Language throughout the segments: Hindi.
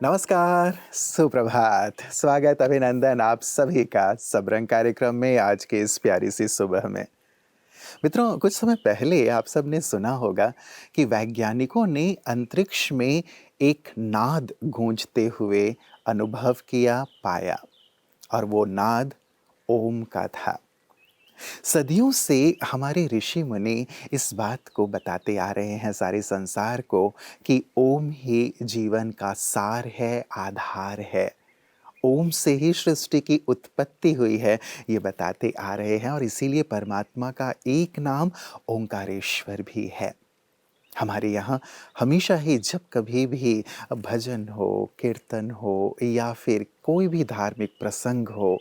नमस्कार, सुप्रभात, स्वागत, अभिनंदन आप सभी का सबरंग कार्यक्रम में आज के इस प्यारी सी सुबह में। मित्रों, कुछ समय पहले आप सबने सुना होगा कि वैज्ञानिकों ने अंतरिक्ष में एक नाद गूंजते हुए अनुभव किया, पाया और वो नाद ओम का था। सदियों से हमारे ऋषि मुनि इस बात को बताते आ रहे हैं सारे संसार को कि ओम ही जीवन का सार है, आधार है। ओम से ही सृष्टि की उत्पत्ति हुई है, ये बताते आ रहे हैं और इसीलिए परमात्मा का एक नाम ओंकारेश्वर भी है। हमारे यहाँ हमेशा ही जब कभी भी भजन हो, कीर्तन हो या फिर कोई भी धार्मिक प्रसंग हो,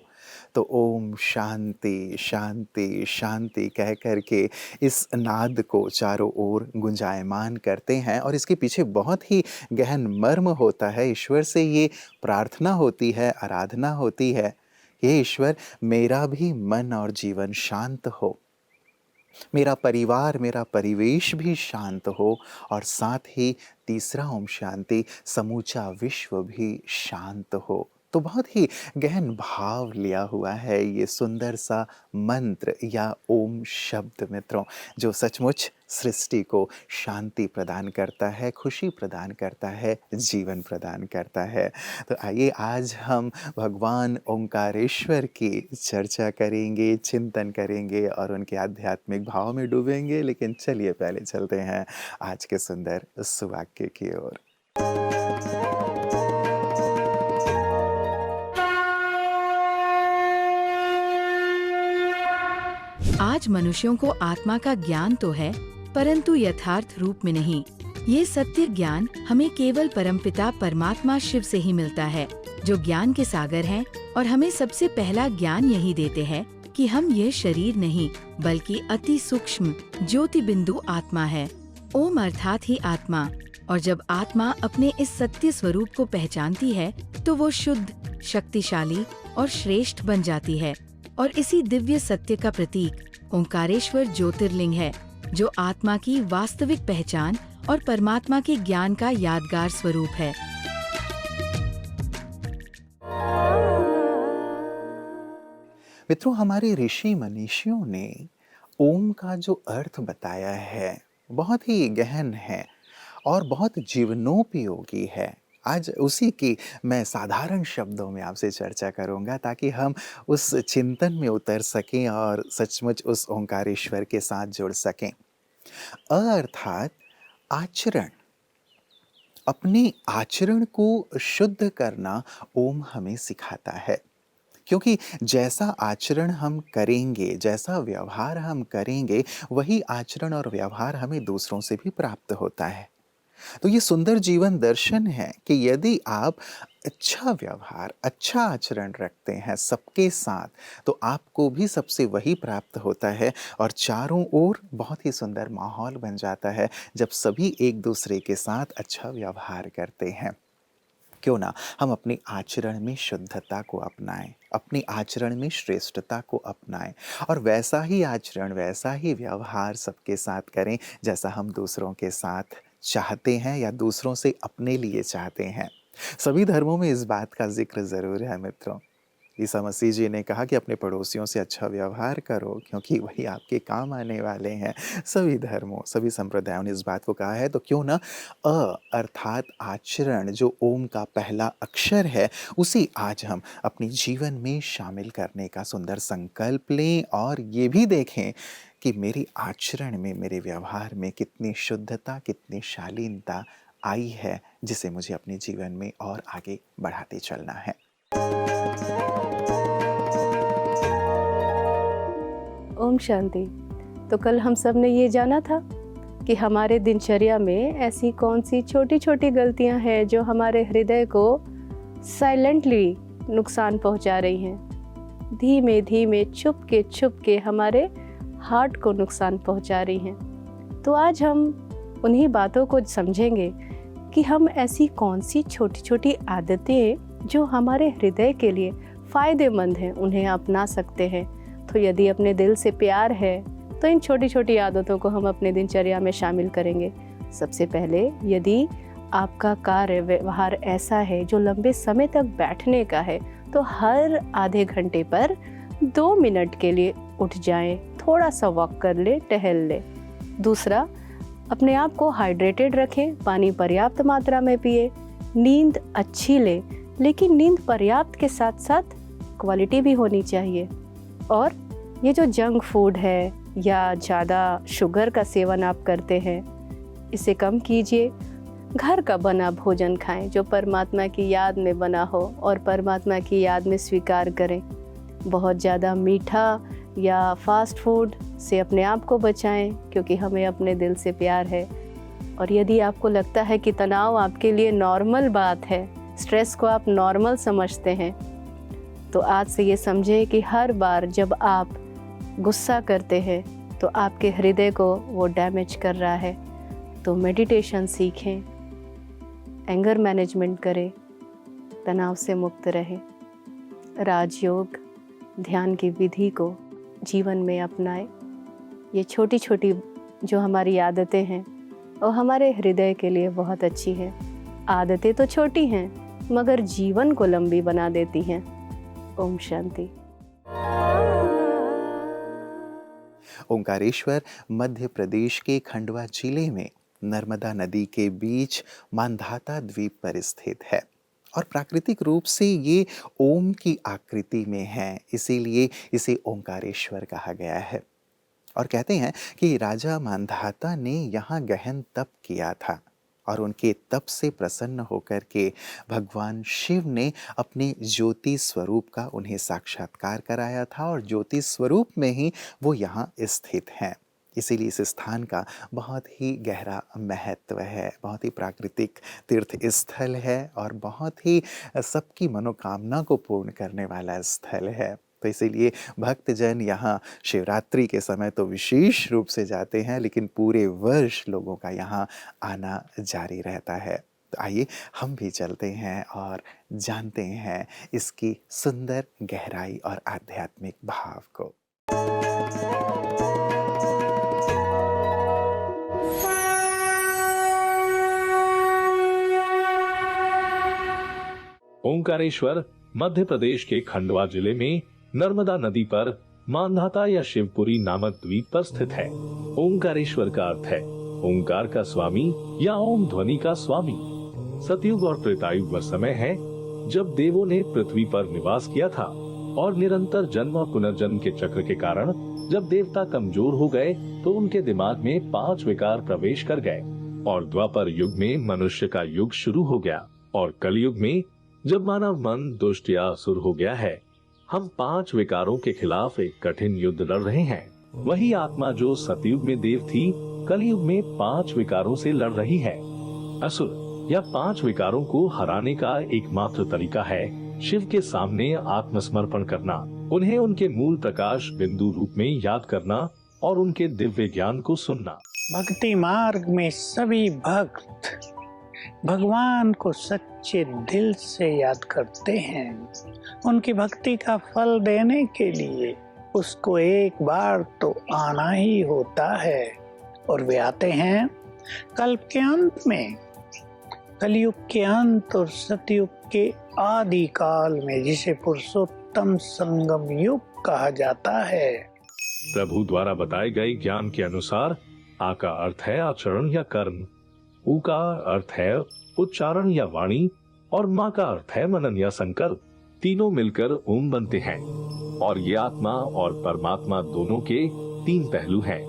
तो ओम शांति, शांति, शांति कह कर के इस नाद को चारों ओर गुंजायमान करते हैं और इसके पीछे बहुत ही गहन मर्म होता है। ईश्वर से ये प्रार्थना होती है, आराधना होती है, हे ईश्वर मेरा भी मन और जीवन शांत हो, मेरा परिवार, मेरा परिवेश भी शांत हो और साथ ही तीसरा ओम शांति, समूचा विश्व भी शांत हो। तो बहुत ही गहन भाव लिया हुआ है ये सुंदर सा मंत्र या ओम शब्द मित्रों, जो सचमुच सृष्टि को शांति प्रदान करता है, खुशी प्रदान करता है, जीवन प्रदान करता है। तो आइए आज हम भगवान ओंकारेश्वर की चर्चा करेंगे, चिंतन करेंगे और उनके आध्यात्मिक भाव में डूबेंगे। लेकिन चलिए पहले चलते हैं आज के सुंदर सुवाक्य की ओर। आज मनुष्यों को आत्मा का ज्ञान तो है, परंतु यथार्थ रूप में नहीं। ये सत्य ज्ञान हमें केवल परमपिता परमात्मा शिव से ही मिलता है, जो ज्ञान के सागर हैं और हमें सबसे पहला ज्ञान यही देते हैं कि हम ये शरीर नहीं बल्कि अति सूक्ष्म ज्योति बिंदु आत्मा है। ओम अर्थात ही आत्मा, और जब आत्मा अपने इस सत्य स्वरूप को पहचानती है तो वो शुद्ध, शक्तिशाली और श्रेष्ठ बन जाती है। और इसी दिव्य सत्य का प्रतीक ओंकारेश्वर ज्योतिर्लिंग है, जो आत्मा की वास्तविक पहचान और परमात्मा के ज्ञान का यादगार स्वरूप है। मित्रों, हमारे ऋषि मनीषियों ने ओम का जो अर्थ बताया है बहुत ही गहन है और बहुत जीवनोपयोगी है। आज उसी की मैं साधारण शब्दों में आपसे चर्चा करूंगा ताकि हम उस चिंतन में उतर सकें और सचमुच उस ओंकारेश्वर के साथ जुड़ सकें। अर्थात आचरण, अपने आचरण को शुद्ध करना ओम हमें सिखाता है। क्योंकि जैसा आचरण हम करेंगे, जैसा व्यवहार हम करेंगे, वही आचरण और व्यवहार हमें दूसरों से भी प्राप्त होता है। तो ये सुंदर जीवन दर्शन है कि यदि आप अच्छा व्यवहार, अच्छा आचरण रखते हैं सबके साथ, तो आपको भी सबसे वही प्राप्त होता है और चारों ओर बहुत ही सुंदर माहौल बन जाता है जब सभी एक दूसरे के साथ अच्छा व्यवहार करते हैं। क्यों ना हम अपने आचरण में शुद्धता को अपनाएं, अपने आचरण में श्रेष्ठता को अपनाएं और वैसा ही आचरण, वैसा ही व्यवहार सबके साथ करें जैसा हम दूसरों के साथ चाहते हैं या दूसरों से अपने लिए चाहते हैं। सभी धर्मों में इस बात का जिक्र ज़रूर है मित्रों। ईसा मसीह जी ने कहा कि अपने पड़ोसियों से अच्छा व्यवहार करो क्योंकि वही आपके काम आने वाले हैं। सभी धर्मों, सभी संप्रदायों ने इस बात को कहा है। तो क्यों ना अर्थात आचरण, जो ओम का पहला अक्षर है, उसे आज हम अपने जीवन में शामिल करने का सुंदर संकल्प लें और ये भी देखें कि मेरे आचरण में, मेरे व्यवहार में कितनी शुद्धता, कितनी शालीनता आई है, जिसे मुझे अपने जीवन में और आगे बढ़ाते चलना है। ओम शांति। तो कल हम सब ने ये जाना था कि हमारे दिनचर्या में ऐसी कौन सी छोटी छोटी गलतियां हैं जो हमारे हृदय को साइलेंटली नुकसान पहुंचा रही हैं, धीमे धीमे छुप के हमारे हार्ट को नुकसान पहुंचा रही हैं। तो आज हम उन्हीं बातों को समझेंगे कि हम ऐसी कौन सी छोटी छोटी आदतें जो हमारे हृदय के लिए फ़ायदेमंद हैं उन्हें अपना सकते हैं। तो यदि अपने दिल से प्यार है तो इन छोटी छोटी आदतों को हम अपने दिनचर्या में शामिल करेंगे। सबसे पहले, यदि आपका कार्य व्यवहार ऐसा है जो लंबे समय तक बैठने का है, तो हर आधे घंटे पर 2 मिनट के लिए उठ जाएं, थोड़ा सा वॉक कर ले, टहल ले। दूसरा, अपने आप को हाइड्रेटेड रखें, पानी पर्याप्त मात्रा में पिए, नींद अच्छी ले, लेकिन नींद पर्याप्त के साथ साथ क्वालिटी भी होनी चाहिए। और ये जो जंक फूड है या ज़्यादा शुगर का सेवन आप करते हैं, इसे कम कीजिए। घर का बना भोजन खाएं जो परमात्मा की याद में बना हो और परमात्मा की याद में स्वीकार करें। बहुत ज़्यादा मीठा या फास्ट फूड से अपने आप को बचाएं, क्योंकि हमें अपने दिल से प्यार है। और यदि आपको लगता है कि तनाव आपके लिए नॉर्मल बात है, स्ट्रेस को आप नॉर्मल समझते हैं, तो आज से ये समझें कि हर बार जब आप गुस्सा करते हैं तो आपके हृदय को वो डैमेज कर रहा है। तो मेडिटेशन सीखें, एंगर मैनेजमेंट करें, तनाव से मुक्त रहें, राजयोग ध्यान की विधि को जीवन में अपनाएं। ये छोटी छोटी जो हमारी आदतें हैं वो हमारे हृदय के लिए बहुत अच्छी हैं। आदतें तो छोटी हैं मगर जीवन को लंबी बना देती हैं। ओम शांति। ओंकारेश्वर मध्य प्रदेश के खंडवा जिले में नर्मदा नदी के बीच मांधाता द्वीप पर स्थित है और प्राकृतिक रूप से ये ओम की आकृति में है, इसीलिए इसे ओंकारेश्वर कहा गया है। और कहते हैं कि राजा मांधाता ने यहाँ गहन तप किया था और उनके तप से प्रसन्न होकर के भगवान शिव ने अपने ज्योति स्वरूप का उन्हें साक्षात्कार कराया था और ज्योति स्वरूप में ही वो यहाँ स्थित हैं। इसीलिए इस स्थान का बहुत ही गहरा महत्व है, बहुत ही प्राकृतिक तीर्थ स्थल है और बहुत ही सबकी मनोकामना को पूर्ण करने वाला स्थल है। तो इसीलिए भक्तजन यहाँ शिवरात्रि के समय तो विशेष रूप से जाते हैं, लेकिन पूरे वर्ष लोगों का यहाँ आना जारी रहता है। तो आइए हम भी चलते हैं और जानते हैं इसकी सुंदर गहराई और आध्यात्मिक भाव को। ओंकारेश्वर मध्य प्रदेश के खंडवा जिले में नर्मदा नदी पर मांधाता या शिवपुरी नामक द्वीप पर स्थित है। ओंकारेश्वर का अर्थ है ओंकार का स्वामी या ओम ध्वनि का स्वामी। सतयुग और त्रेतायुग वह समय है जब देवों ने पृथ्वी पर निवास किया था और निरंतर जन्म और पुनर्जन्म के चक्र के कारण जब देवता कमजोर हो गए तो उनके दिमाग में 5 विकार प्रवेश कर गए और द्वापर युग में मनुष्य का युग शुरू हो गया और कलयुग में जब मानव मन दुष्ट या असुर हो गया है, हम 5 विकारों के खिलाफ एक कठिन युद्ध लड़ रहे हैं। वही आत्मा जो सतयुग में देव थी, कलयुग में 5 विकारों से लड़ रही है। असुर या 5 विकारों को हराने का एकमात्र तरीका है शिव के सामने आत्मसमर्पण करना, उन्हें उनके मूल प्रकाश बिंदु रूप में याद करना और उनके दिव्य ज्ञान को सुनना। भक्ति मार्ग में सभी भक्त भगवान को सच्चे दिल से याद करते हैं। उनकी भक्ति का फल देने के लिए उसको एक बार तो आना ही होता है और वे आते हैं कल्प के अंत में, कलयुग के अंत और सतयुग के आदि काल में, जिसे पुरुषोत्तम संगम युग कहा जाता है। प्रभु द्वारा बताए गए ज्ञान के अनुसार आ का अर्थ है आचरण या कर्म, उ का अर्थ है उच्चारण या वाणी और मा का अर्थ है मनन या संकल्प। तीनों मिलकर ओम बनते हैं और ये आत्मा और परमात्मा दोनों के 3 पहलू हैं।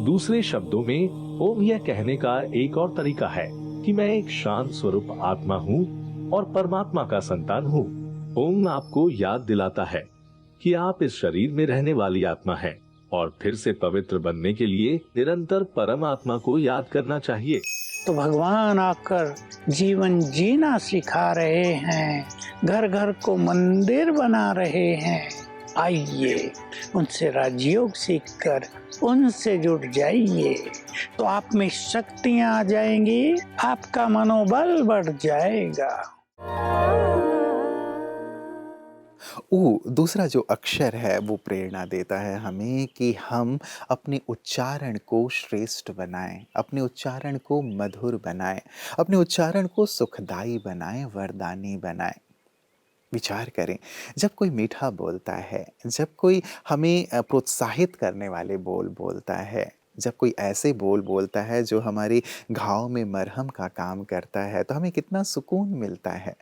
दूसरे शब्दों में ओम यह कहने का एक और तरीका है कि मैं एक शांत स्वरूप आत्मा हूँ और परमात्मा का संतान हूँ। ओम आपको याद दिलाता है कि आप इस शरीर में रहने वाली आत्मा है और फिर से पवित्र बनने के लिए निरंतर परम आत्मा को याद करना चाहिए। तो भगवान आकर जीवन जीना सिखा रहे हैं, घर घर को मंदिर बना रहे हैं। आइए उनसे राजयोग सीखकर उनसे जुड़ जाइए, तो आप में शक्तियां आ जाएंगी, आपका मनोबल बढ़ जाएगा। ऊ दूसरा जो अक्षर है वो प्रेरणा देता है हमें कि हम अपने उच्चारण को श्रेष्ठ बनाएं, अपने उच्चारण को मधुर बनाएं, अपने उच्चारण को सुखदाई बनाएं, वरदानी बनाएं। विचार करें, जब कोई मीठा बोलता है, जब कोई हमें प्रोत्साहित करने वाले बोल बोलता है, जब कोई ऐसे बोल बोलता है जो हमारे घाव में मरहम का काम करता है, तो हमें कितना सुकून मिलता है।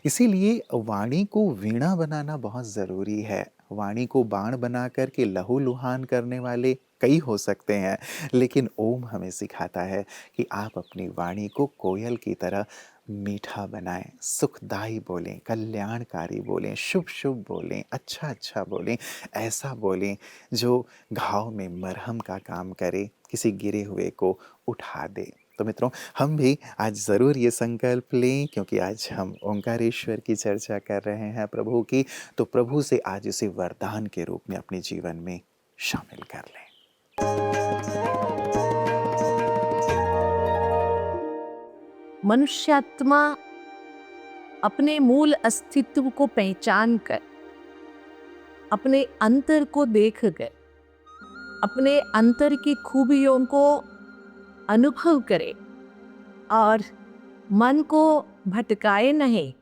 इसीलिए वाणी को वीणा बनाना बहुत ज़रूरी है। वाणी को बाण बना कर के लहू-लुहान करने वाले कई हो सकते हैं, लेकिन ओम हमें सिखाता है कि आप अपनी वाणी को कोयल की तरह मीठा बनाएँ, सुखदाई बोलें, कल्याणकारी बोलें, शुभ-शुभ बोलें, अच्छा-अच्छा बोलें, ऐसा बोलें जो घाव में मरहम का काम करे, किसी गिरे हुए को उठा दे। तो मित्रों, हम भी आज ज़रूर ये संकल्प लें, क्योंकि आज हम ओंकारेश्वर की चर्चा कर रहे हैं प्रभु की, तो प्रभु से आज इसे वरदान के रूप में अपने जीवन में शामिल कर लें। मनुष्यात्मा अपने मूल अस्तित्व को पहचान कर, अपने अंतर को देख कर, अपने अंतर की खूबियों को अनुभव करे और मन को भटकाए नहीं।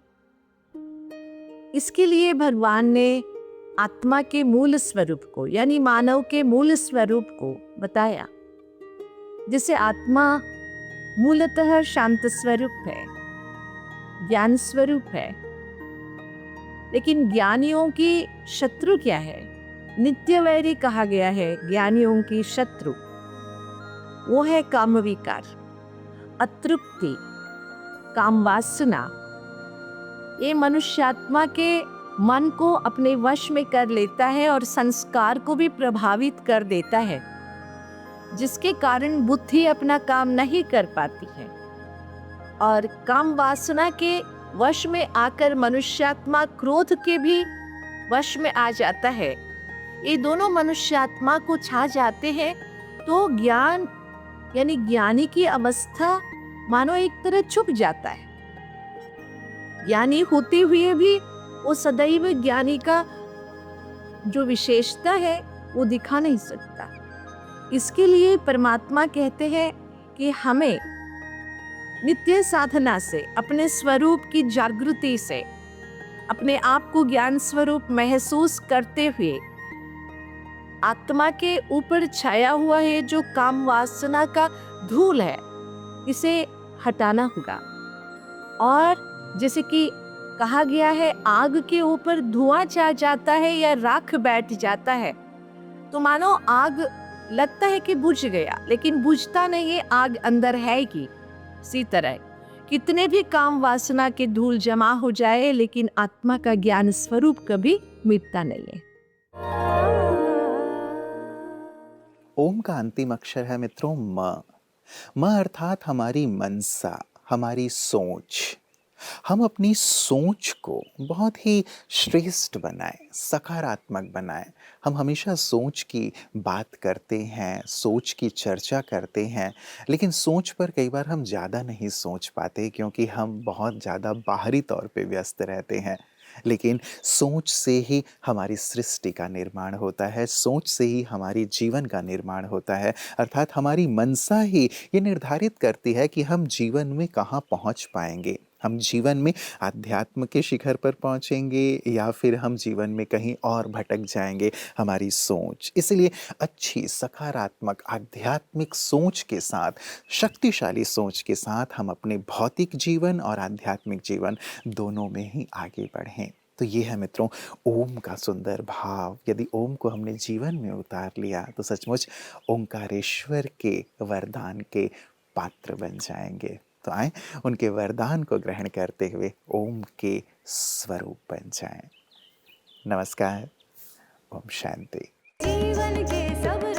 इसके लिए भगवान ने आत्मा के मूल स्वरूप को यानी मानव के मूल स्वरूप को बताया। जिसे आत्मा मूलतः शांत स्वरूप है, ज्ञान स्वरूप है। लेकिन ज्ञानियों की शत्रु क्या है? नित्य वैरी कहा गया है ज्ञानियों की शत्रु। वो है काम विकार, अतृप्ति, काम वासना। ये मनुष्यात्मा के मन को अपने वश में कर लेता है और संस्कार को भी प्रभावित कर देता है, जिसके कारण बुद्धि अपना काम नहीं कर पाती है और काम वासना के वश में आकर मनुष्यात्मा क्रोध के भी वश में आ जाता है। ये दोनों मनुष्यात्मा को छा जाते हैं तो ज्ञान यानी ज्ञानी की अवस्था मानो एक तरह छुप जाता है। ज्ञानी होते हुए भी वो सदैव ज्ञानी का जो विशेषता है वो दिखा नहीं सकता। इसके लिए परमात्मा कहते हैं कि हमें नित्य साधना से, अपने स्वरूप की जागृति से, अपने आप को ज्ञान स्वरूप महसूस करते हुए आत्मा के ऊपर छाया हुआ है जो काम वासना का धूल है, इसे हटाना होगा। और जैसे कि कहा गया है आग के ऊपर धुआं छा जाता है या राख बैठ जाता है, तो मानो आग लगता है कि बुझ गया, लेकिन बुझता नहीं है, आग अंदर है कि। इसी तरह कितने भी काम वासना के धूल जमा हो जाए, लेकिन आत्मा का ज्ञान स्वरूप कभी मिटता नहीं है। ओम का अंतिम अक्षर है मित्रों म। म अर्थात हमारी मनसा, हमारी सोच। हम अपनी सोच को बहुत ही श्रेष्ठ बनाएं, सकारात्मक बनाएं। हम हमेशा सोच की बात करते हैं, सोच की चर्चा करते हैं, लेकिन सोच पर कई बार हम ज़्यादा नहीं सोच पाते, क्योंकि हम बहुत ज़्यादा बाहरी तौर पे व्यस्त रहते हैं। लेकिन सोच से ही हमारी सृष्टि का निर्माण होता है, सोच से ही हमारी जीवन का निर्माण होता है। अर्थात हमारी मनसा ही ये निर्धारित करती है कि हम जीवन में कहाँ पहुँच पाएंगे। हम जीवन में आध्यात्म के शिखर पर पहुँचेंगे या फिर हम जीवन में कहीं और भटक जाएंगे। हमारी सोच, इसलिए अच्छी सकारात्मक आध्यात्मिक सोच के साथ, शक्तिशाली सोच के साथ हम अपने भौतिक जीवन और आध्यात्मिक जीवन दोनों में ही आगे बढ़ें। तो ये है मित्रों ओम का सुंदर भाव। यदि ओम को हमने जीवन में उतार लिया तो सचमुच ओंकारेश्वर के वरदान के पात्र बन जाएंगे। तो आए उनके वरदान को ग्रहण करते हुए ओम के स्वरूप बन जाएं। नमस्कार, ओम शांति। जीवन के सब